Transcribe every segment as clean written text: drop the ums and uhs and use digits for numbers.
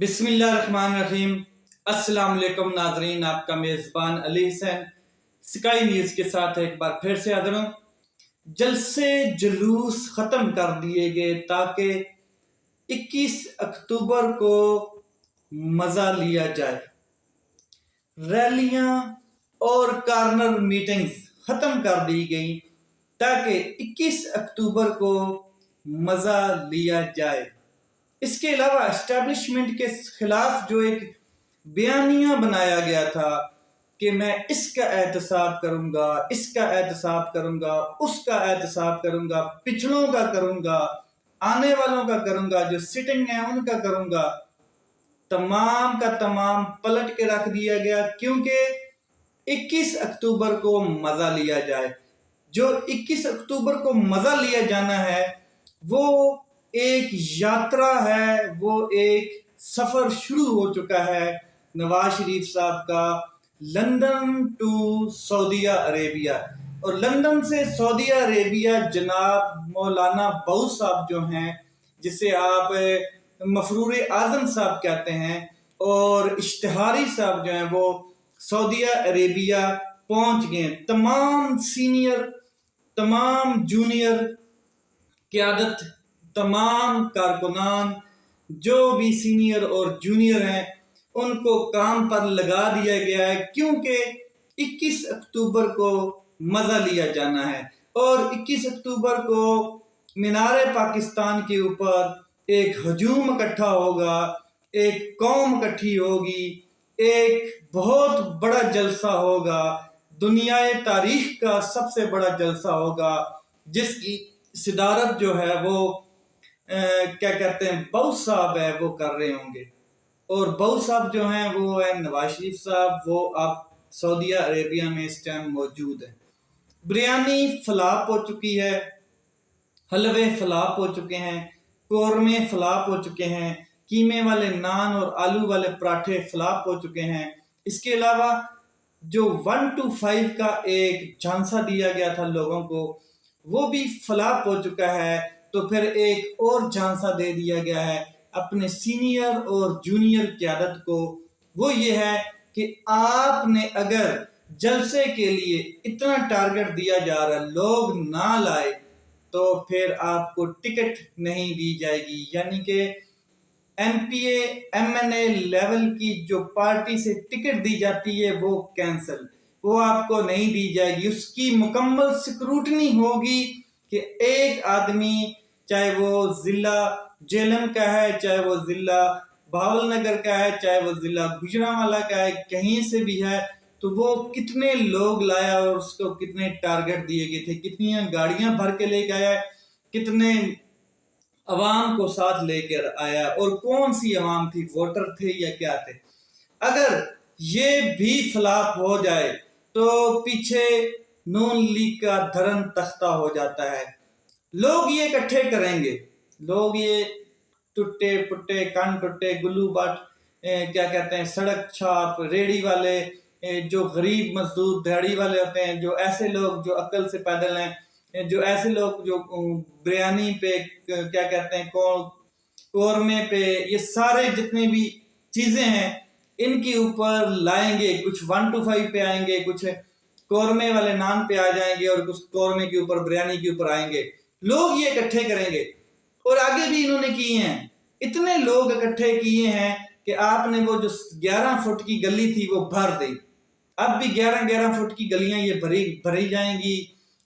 बिस्मिल्लाहिर्रहमानिर्रहीम। अस्सलाम वालेकुम नाजरीन, आपका मेज़बान अली हुसैन स्काई न्यूज़ के साथ एक बार फिर से हाजिर हूँ। जलसे जुलूस ख़त्म कर दिए गए ताकि 21 अक्टूबर को मज़ा लिया जाए। रैलियां और कॉर्नर मीटिंग्स ख़त्म कर दी गई ताकि 21 अक्टूबर को मज़ा लिया जाए। इसके अलावा एस्टेब्लिशमेंट के खिलाफ जो एक बयानिया बनाया गया था कि मैं इसका एहतसाब करूंगा, इसका एहतसाब करूंगा, उसका एहतसाब करूंगा, पिछड़ों का करूंगा, आने वालों का करूंगा, जो सिटिंग है उनका करूंगा, तमाम का तमाम पलट के रख दिया गया क्योंकि 21 अक्टूबर को मजा लिया जाए। जो 21 अक्टूबर को मजा लिया जाना है वो एक यात्रा है, वो एक सफर शुरू हो चुका है नवाज शरीफ साहब का लंदन टू सऊदी अरेबिया। और लंदन से सऊदी अरेबिया जनाब मौलाना बऊ साहब जो हैं, जिसे आप मफरूर आजम साहब कहते हैं, और इश्तिहारी साहब जो हैं वो सऊदी अरेबिया पहुंच गए। तमाम सीनियर, तमाम जूनियर क़यादत, तमाम कारकुनान जो भी सीनियर और जूनियर हैं उनको काम पर लगा दिया गया है क्योंकि 21 अक्टूबर को मजा लिया जाना है। और 21 अक्टूबर को मीनार पाकिस्तान के ऊपर एक हजूम इकट्ठा होगा, एक कौम इकट्ठी होगी, एक बहुत बड़ा जलसा होगा, दुनियाए तारीख का सबसे बड़ा जलसा होगा, जिसकी सिदारत जो है वो क्या कहते हैं बऊ साहब है वो कर रहे होंगे। और बऊ साहब जो हैं वो है नवाज शरीफ साहब, वो अब सऊदी अरेबिया में इस टाइम मौजूद है। बिरयानी फ्लॉप हो चुकी है, हलवे फ्लॉप हो चुके हैं, कौरमे फ्लॉप हो चुके हैं, कीमे वाले नान और आलू वाले पराठे फ्लॉप हो चुके हैं। इसके अलावा जो 1 to 5 का एक झांसा दिया गया था लोगों को वो भी फ्लॉप हो चुका है। तो फिर एक और झांसा दे दिया गया है अपने सीनियर और जूनियर क़यादत को, वो ये है कि आपने अगर जलसे के लिए इतना टारगेट दिया जा रहा है, लोग ना लाए तो फिर आपको टिकट नहीं दी जाएगी। यानी कि MPA MNA लेवल की जो पार्टी से टिकट दी जाती है वो कैंसिल, वो आपको नहीं दी जाएगी। उसकी मुकम्मल स्क्रूटनी होगी कि एक आदमी, चाहे वो जिला जेलम का है, चाहे वो जिला भावल नगर का है, चाहे वो जिला गुजरांवाला का है, कहीं से भी है, तो वो कितने लोग लाया और उसको कितने टारगेट दिए गए थे, कितनी गाड़ियां भर के लेके आया, कितने अवाम को साथ लेकर आया, और कौन सी अवाम थी, वोटर थे या क्या थे। अगर ये भी फ्लॉप हो जाए तो पीछे नून लीग का धर्म तख्ता हो जाता है। लोग ये इकट्ठे करेंगे, लोग ये टुट्टे पुट्टे कान टुट्टे गुल्लू बाट क्या कहते हैं सड़क छाप रेडी वाले, जो गरीब मजदूर दिहाड़ी वाले होते हैं, जो ऐसे लोग जो अक्ल से पैदल हैं, जो ऐसे लोग जो बिरयानी पे क्या कहते हैं कौरमे पे, ये सारे जितने भी चीजें हैं इनके ऊपर लाएंगे। कुछ 1 to 5 पे आएंगे, कुछ कौरमे वाले नान पे आ जाएंगे और कुछ कौरमे के ऊपर बिरयानी के ऊपर आएंगे। लोग ये इकट्ठे करेंगे और आगे भी इन्होंने किए हैं, इतने लोग इकट्ठे किए हैं कि आपने वो जो 11 फुट की गली थी वो भर दी। अब भी 11-11 फुट की गलियां ये भरी जाएंगी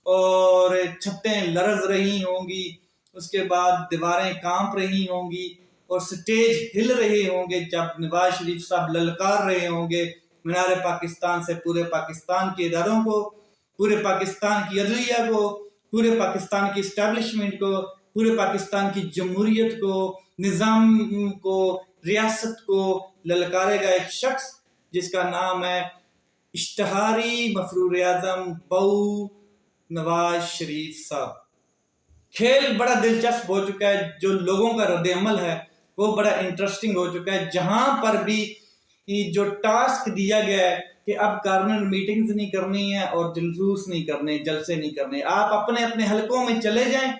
और छतें लरज रही होंगी, उसके बाद दीवारें कांप रही होंगी और स्टेज हिल रहे होंगे जब नवाज शरीफ साहब ललकार रहे होंगे मीनार पाकिस्तान से पूरे पाकिस्तान के इदारों को, पूरे पाकिस्तान की अदलिया को, पूरे पाकिस्तान की इस्टेब्लिशमेंट को, पूरे पाकिस्तान की जमहूरियत को, निज़ाम को, रियासत को ललकारेगा एक शख्स जिसका नाम है इश्तिहारी मफरूर आजम बऊ नवाज शरीफ साहब। खेल बड़ा दिलचस्प हो चुका है, जो लोगों का रद्द-ए-अमल है वो बड़ा इंटरेस्टिंग हो चुका है। जहां पर भी जो टास्क दिया गया है कि अब कॉर्नर मीटिंग्स नहीं करनी है और जुलूस नहीं करने, जलसे नहीं करने, आप अपने अपने हलकों में चले जाएं,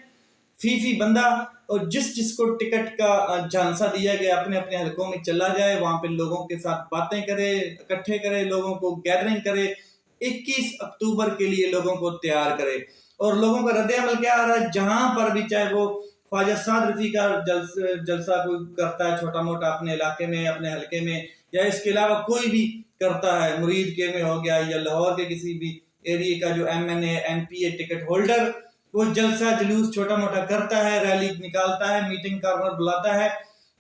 फी बंदा और जिस जिसको टिकट का झांसा दिया गया अपने अपने हलकों में चला जाए, वहां पे लोगों के साथ बातें करे, इकट्ठे करे, लोगों को गैदरिंग करे, 21 अक्टूबर के लिए लोगों को तैयार करे। और लोगों का रद्द अमल क्या आ रहा है, जहां पर भी चाहे वो ख्वाजा साद रफी का जलसा कोई करता है छोटा मोटा अपने इलाके में, अपने हलके में, या इसके अलावा कोई भी करता है, मुरीद के में हो गया या लाहौर के किसी भी एरिया का जो MNA MPA टिकट होल्डर, वो जलसा जुलूस छोटा मोटा करता है, रैली निकालता है, मीटिंग कॉर्नर बुलाता है,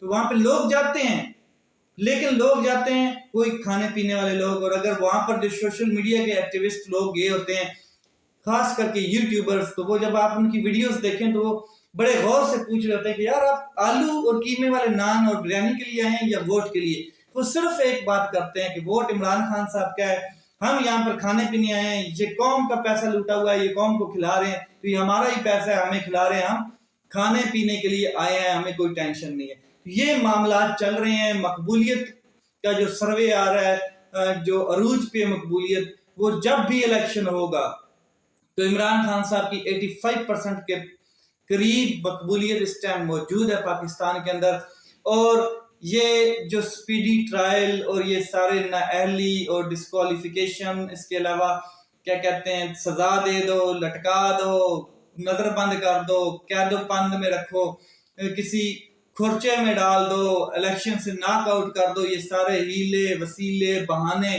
तो वहां पे लोग जाते हैं। लेकिन लोग जाते हैं कोई खाने पीने वाले लोग, और अगर वहां पर जो सोशल मीडिया के एक्टिविस्ट लोग गए होते हैं, खास करके यूट्यूबर्स, तो वो जब आप उनकी वीडियोस देखें तो वो बड़े गौर से पूछ रहे होते हैं कि यार आप आलू और कीमे वाले नान और बिरयानी के लिए आए हैं या वोट के लिए। वो सिर्फ एक बात करते हैं कि वोट इमरान खान साहब का है, हम यहाँ पर खाने पीने आए हैं, ये कौम का पैसा लूटा हुआ है, ये कौम को खिला रहे हैं, तो ये हमारा ही पैसा है, हमें खिला रहे हैं, हम खाने पीने के लिए आए हैं, हमें कोई टेंशन नहीं है। ये मामला चल रहे हैं। मकबूलियत का जो सर्वे आ रहा है, जो अरूज पे मकबूलियत, वो जब भी इलेक्शन होगा तो इमरान खान साहब की 85% के करीब मकबूलियत इस टाइम मौजूद है पाकिस्तान के अंदर। और ये जो स्पीडी ट्रायल और ये सारे नाअहली और डिस्क्वालिफिकेशन, इसके अलावा क्या कहते हैं, सजा दे दो, लटका दो, नजर बंद कर दो, कैदो बंद में रखो, किसी खुर्चे में डाल दो, इलेक्शन से नॉकआउट कर दो, ये सारे हीले वसीले बहाने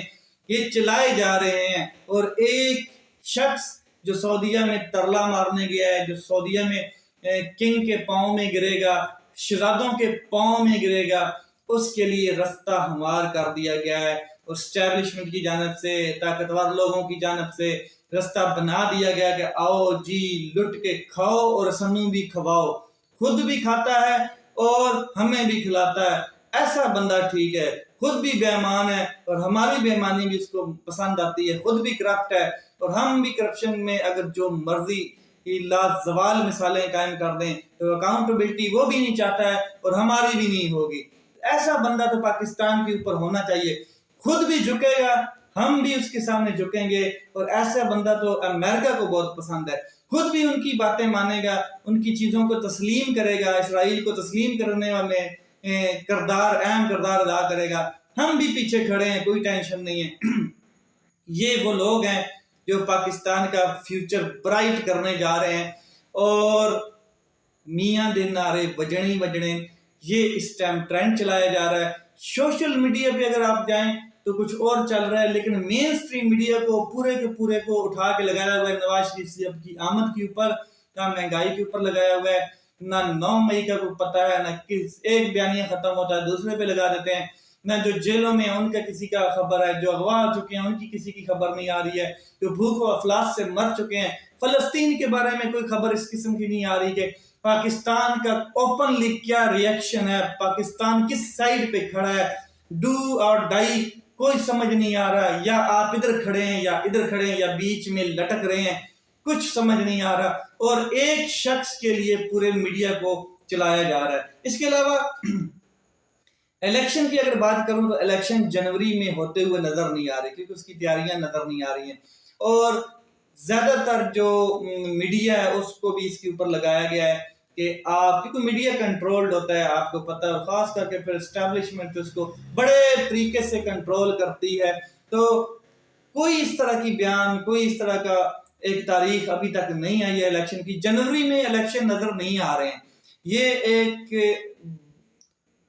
ये चलाए जा रहे हैं। और एक शख्स जो सऊदीया में तरला मारने गया है, जो सऊदीया में किंग के पांव में गिरेगा, शहजादों के पांव में गिरेगा, उसके लिए रास्ता हमवार कर दिया गया है। और स्टैब्लिशमेंट की जानब से, ताकतवर लोगों की जानब से रास्ता बना दिया गया कि आओ जी लुट के खाओ और सनू भी खवाओ, खुद भी खाता है और हमें भी खिलाता है। ऐसा बंदा ठीक है, खुद भी बेईमान है और हमारी बेईमानी भी उसको पसंद आती है, खुद भी करप्ट है और हम भी करप्शन में अगर जो मर्जी लाजवाल मिसालें कायम कर दें तो अकाउंटेबिलिटी वो भी नहीं चाहता है और हमारी भी नहीं होगी। ऐसा बंदा तो पाकिस्तान के ऊपर होना चाहिए, खुद भी झुकेगा, हम भी उसके सामने झुकेंगे। और ऐसा बंदा तो अमेरिका को बहुत पसंद है, खुद भी उनकी बातें मानेगा, उनकी चीजों को तस्लीम करेगा, इसराइल को तस्लीम करने वाले अहम किरदार अदा करेगा। हम भी पीछे खड़े हैं, कोई टेंशन नहीं है। ये वो लोग हैं जो पाकिस्तान का फ्यूचर ब्राइट करने जा रहे हैं। और मियां दे नारे बजने बजने, ये इस टाइम ट्रेंड चलाया जा रहा है। सोशल मीडिया पे अगर आप जाएं तो कुछ और चल रहा है, लेकिन मेन स्ट्रीम मीडिया को पूरे के पूरे को उठा के लगाया हुआ है नवाज शरीफ साहब की आमद के ऊपर, ना महंगाई के ऊपर लगाया हुआ है, ना 9 मई का कोई पता है, ना किस एक बयानिया खत्म होता है दूसरे पे लगा देते हैं, ना जो जेलों में उनका किसी का खबर है, जो अगवा हो चुके हैं उनकी किसी की खबर नहीं आ रही है, जो भूख और अफलास से मर चुके हैं, फलस्तीन के बारे में कोई खबर इस किस्म की नहीं आ रही कि पाकिस्तान का ओपनली क्या रिएक्शन है, पाकिस्तान किस साइड पे खड़ा है, डू और डाई कोई समझ नहीं आ रहा। या आप इधर खड़े हैं या इधर खड़े हैं या बीच में लटक रहे हैं, कुछ समझ नहीं आ रहा। और एक शख्स के लिए पूरे मीडिया को चलाया जा रहा है। इसके अलावा इलेक्शन की अगर बात करूं तो इलेक्शन जनवरी में होते हुए नजर नहीं आ रही, क्योंकि उसकी तैयारियां नजर नहीं आ रही हैं। और ज्यादातर जो मीडिया है उसको भी इसके ऊपर लगाया गया है कि आप, क्योंकि मीडिया कंट्रोल्ड होता है, आपको पता है, और खास करके फिर एस्टैब्लिशमेंट उसको बड़े तरीके से कंट्रोल करती है। तो कोई इस तरह की बयान, कोई इस तरह का एक तारीख अभी तक नहीं आई है इलेक्शन की। जनवरी में इलेक्शन नजर नहीं आ रहे हैं। ये एक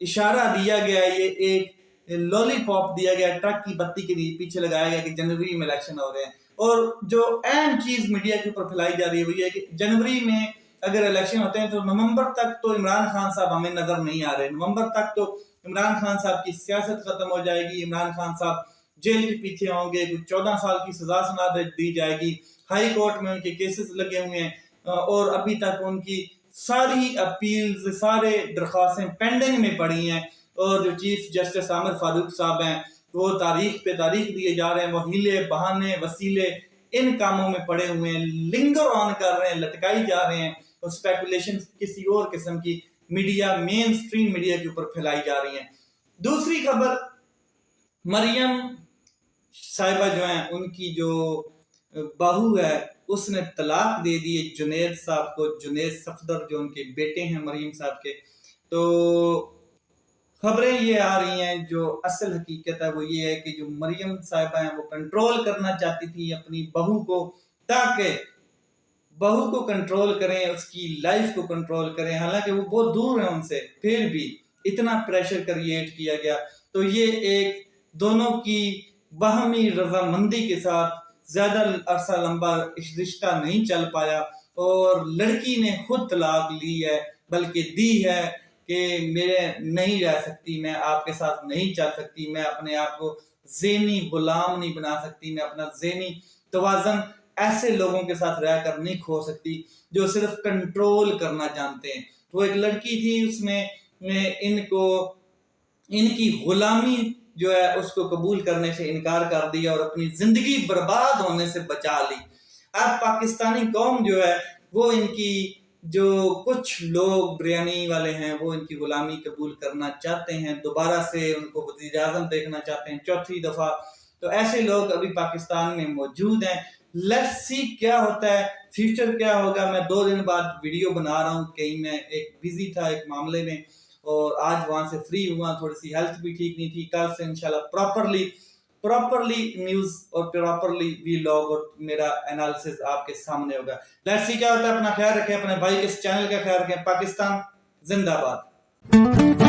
इशारा दिया गया, ये एक लॉलीपॉप दिया गया, ट्रक की बत्ती के पीछे लगाया गया कि जनवरी में इलेक्शन हो रहे हैं। और जो अहम चीज मीडिया के ऊपर फैलाई जा रही है वो ये है कि जनवरी में अगर इलेक्शन होते हैं तो नवंबर तक तो इमरान खान साहब हमें नजर नहीं आ रहे। नवंबर तक तो इमरान खान साहब की सियासत खत्म हो जाएगी, इमरान खान साहब जेल के पीछे होंगे, कुछ 14 साल की सजा सुना दी जाएगी, हाई कोर्ट में उनके केसेस लगे हुए हैं और अभी तक उनकी सारी अपील्स, सारे दरख्वास्तें पेंडिंग में पड़ी हैं। और जो चीफ जस्टिस आमिर फारूक साहब हैं वो तारीख पे तारीख दिए जा रहे हैं, वो हीले बहाने वसीले इन कामों में पड़े हुए हैं, लिंगर ऑन कर रहे हैं, लटकाई जा रहे हैं और स्पेकुलेशन किसी और किस्म की मीडिया, मेन स्ट्रीम मीडिया के ऊपर फैलाई जा रही हैं। दूसरी खबर, मरियम साहिबा जो है उनकी जो बहू है उसने तलाक दे दी है जुनैद साहब को, जुनैद सफदर जो उनके बेटे हैं मरीम साहब के। तो खबरें ये आ रही हैं, जो असल हकीकत है वो ये है कि जो मरियम साहिबा हैं वो कंट्रोल करना चाहती थी अपनी बहू को, ताकि बहू को कंट्रोल करें, उसकी लाइफ को कंट्रोल करें। हालांकि वो बहुत दूर है उनसे, फिर भी इतना प्रेशर क्रिएट किया गया। तो ये एक दोनों की बाहमी रजामंदी के साथ ज्यादा अरसा लंबा रिश्ता नहीं चल पाया और लड़की ने खुद तलाक ली है, बल्कि दी है कि मेरे नहीं रह सकती, मैं आपके साथ नहीं चल सकती, मैं अपने आप को ज़हनी गुलाम नहीं बना सकती, मैं अपना ज़हनी तवाज़न ऐसे लोगों के साथ रहकर नहीं खो सकती जो सिर्फ कंट्रोल करना जानते हैं। वो एक लड़की थी, उसमें इनको इनकी गुलामी जो है उसको कबूल करने से इनकार कर दिया और अपनी जिंदगी बर्बाद होने से बचा ली। अब पाकिस्तानी कौम जो है वो इनकी, जो कुछ लोग बिरयानी वाले हैं वो इनकी गुलामी कबूल करना चाहते हैं, दोबारा से उनको वज़ीर आज़म देखना चाहते हैं चौथी दफा। तो ऐसे लोग अभी पाकिस्तान में मौजूद हैं। लेट्स सी क्या होता है, फ्यूचर क्या होगा। मैं 2 दिन बाद वीडियो बना रहा हूँ, कहीं मैं एक बिजी था एक मामले में और आज वहां से फ्री हुआ, थोड़ी सी हेल्थ भी ठीक नहीं थी। कल से इंशाल्लाह प्रॉपरली न्यूज और प्रॉपरली वीलॉग और मेरा एनालिसिस आपके सामने होगा। लेट्स सी क्या होता है। अपना ख्याल रखें, अपने भाई के इस चैनल का ख्याल रखें। पाकिस्तान जिंदाबाद।